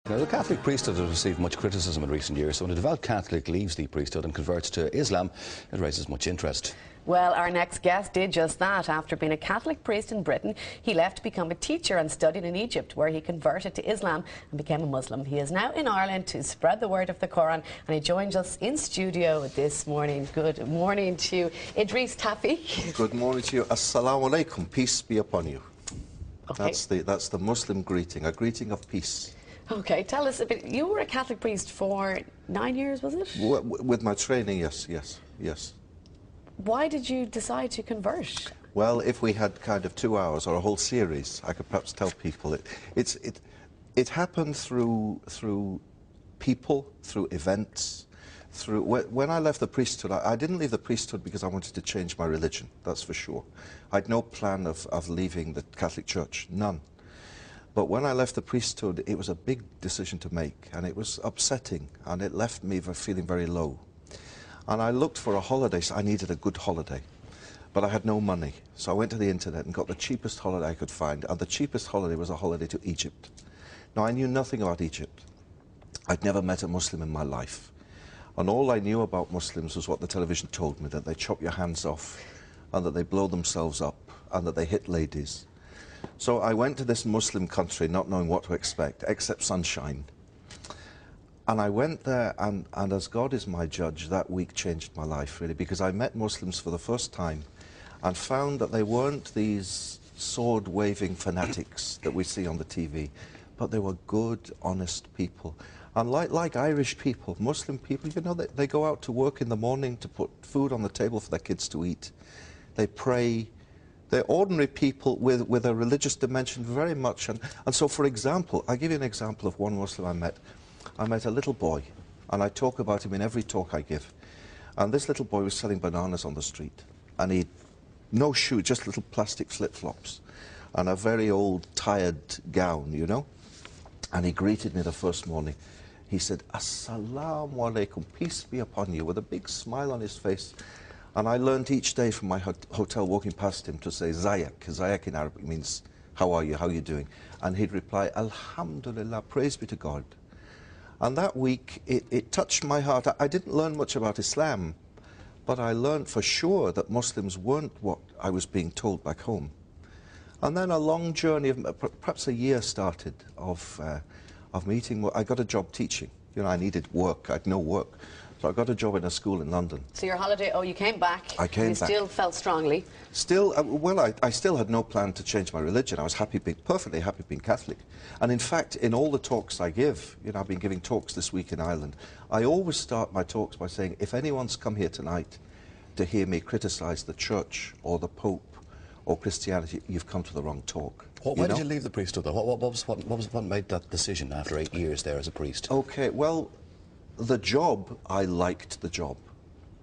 Now, the Catholic priesthood has received much criticism in recent years, so when a devout Catholic leaves the priesthood and converts to Islam, it raises much interest. Well, our next guest did just that. After being a Catholic priest in Britain, he left to become a teacher and studied in Egypt, where he converted to Islam and became a Muslim. He is now in Ireland to spread the word of the Quran, and he joins us in studio this morning. Good morning to you, Idris Tafi. Good morning to you. Assalamu alaikum. Peace be upon you. Okay. That's the Muslim greeting, a greeting of peace. Okay, tell us a bit. You were a Catholic priest for 9 years, was it? With my training, yes. Why did you decide to convert? Well, if we had kind of 2 hours or a whole series, I could perhaps tell people it happened through people, through events, when I left the priesthood. I didn't leave the priesthood because I wanted to change my religion. That's for sure. I had no plan of leaving the Catholic Church, none. But when I left the priesthood, it was a big decision to make, and it was upsetting, and it left me feeling very low. And I looked for a holiday, so I needed a good holiday. But I had no money, so I went to the internet and got the cheapest holiday I could find, and the cheapest holiday was a holiday to Egypt. Now, I knew nothing about Egypt. I'd never met a Muslim in my life. And all I knew about Muslims was what the television told me, that they chop your hands off, and that they blow themselves up, and that they hit ladies. So I went to this Muslim country not knowing what to expect, except sunshine. And I went there, and as God is my judge, that week changed my life, really, because I met Muslims for the first time and found that they weren't these sword-waving fanatics that we see on the TV, but they were good, honest people. And like Irish people, Muslim people, you know, they go out to work in the morning to put food on the table for their kids to eat. They pray. They're ordinary people with a religious dimension very much. And so, for example, I'll give you an example of one Muslim I met. I met a little boy, and I talk about him in every talk I give. And this little boy was selling bananas on the street. And he'd no shoe, just little plastic flip-flops, and a very old, tired gown, you know. And he greeted me the first morning. He said, "Assalamu alaikum, peace be upon you," with a big smile on his face. And I learned each day from my hotel walking past him to say Zayak. Zayak in Arabic means, how are you, how are you doing? And he'd reply, Alhamdulillah, praise be to God. And that week, it touched my heart. I didn't learn much about Islam, but I learned for sure that Muslims weren't what I was being told back home. And then a long journey, of perhaps a year started, of meeting. I got a job teaching. You know, I needed work. I had no work. So I got a job in a school in London. So your holiday, you came back. I came back. You still felt strongly? Still, I still had no plan to change my religion. I was perfectly happy being Catholic. And in fact, in all the talks I give, you know, I've been giving talks this week in Ireland, I always start my talks by saying, if anyone's come here tonight to hear me criticise the Church or the Pope or Christianity, you've come to the wrong talk. Why did you leave the priesthood, though? What made that decision after 8 years there as a priest? Okay, well, the job, I liked the job.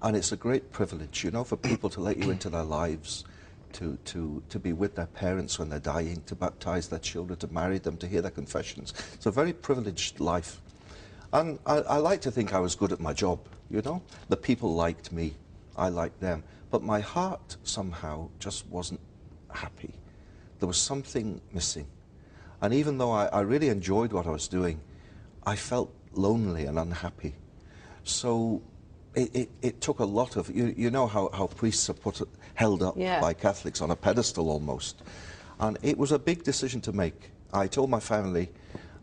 And it's a great privilege, you know, for people to let you into their lives, to be with their parents when they're dying, to baptise their children, to marry them, to hear their confessions. It's a very privileged life. And I like to think I was good at my job, you know. The people liked me, I liked them. But my heart somehow just wasn't happy. There was something missing. And even though I really enjoyed what I was doing, I felt lonely and unhappy. So it took a lot of, you know how priests are held up by Catholics on a pedestal almost. And it was a big decision to make. I told my family,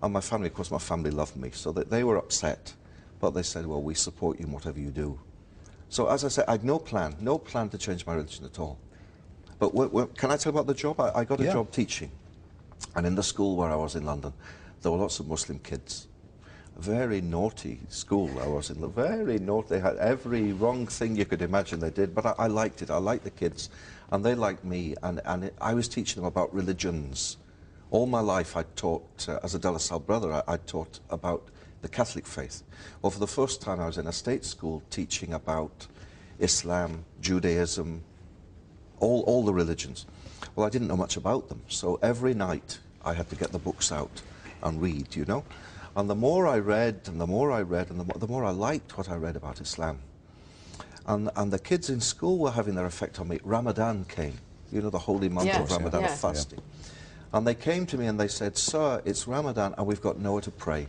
and my family, of course, my family loved me, so that they were upset. But they said, well, we support you in whatever you do. So as I said, I had no plan to change my religion at all. But can I tell you about the job? I got a job teaching. And in the school where I was in London, there were lots of Muslim kids. Very naughty school I was in, very naughty. They had every wrong thing you could imagine they did, but I liked it. I liked the kids, and they liked me, and I was teaching them about religions. All my life I taught, as a De La Salle brother, I taught about the Catholic faith. Well, for the first time I was in a state school teaching about Islam, Judaism, all the religions. Well, I didn't know much about them, so every night I had to get the books out and read, you know. And the more I read, and the more I read, and the more I liked what I read about Islam. And the kids in school were having their effect on me. Ramadan came, you know, the holy month of Ramadan, of fasting. And they came to me and they said, "Sir, it's Ramadan and we've got nowhere to pray."